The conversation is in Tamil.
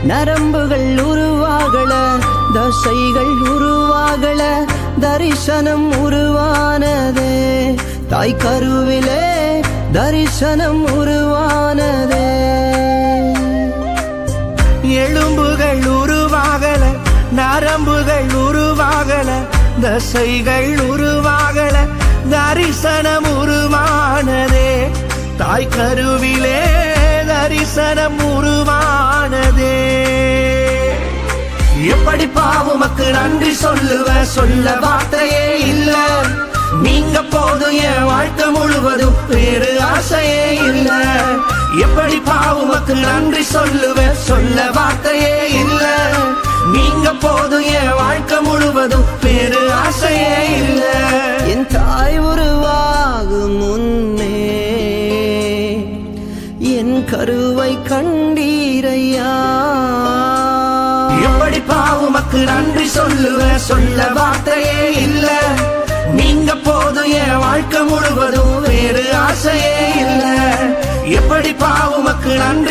நரம்புகள் உருவாகல, தசைகள் உருவாகல, தரிசனம் உருவானதே. தாய் கருவிலே தரிசனம் உருவானதே. எலும்புகள் உருவாகல, நரம்புகள் உருவாகல, தசைகள் உருவாகல, தரிசனம் உருவானதே. தாய் கருவிலே தரிசனம் உருவானதே. எப்படி பாவுமக்கு நன்றி சொல்லுவ, சொல்ல வார்த்தையே இல்ல. நீங்க போதும் என் வாழ்க்கை முழுவதும், வேறு ஆசையே இல்ல. எப்படி பாவுமக்கு நன்றி சொல்லுவ, சொல்ல வார்த்தையே இல்ல. நீங்க போதும் என் வாழ்க்கை முழுவதும், வேறு ஆசையே இல்ல. என் தாய் உருவாகும் முன்னே என் கருவை கண்டீரையா. எப்படி பாவுமக்கு நன்றி சொல்லுவ, சொல்ல வார்த்தையே இல்ல. நீங்க போதும் என் வாழ்க்கை முழுவதும், வேறு ஆசையே இல்ல. எப்படி பாவுமக்கு நன்றி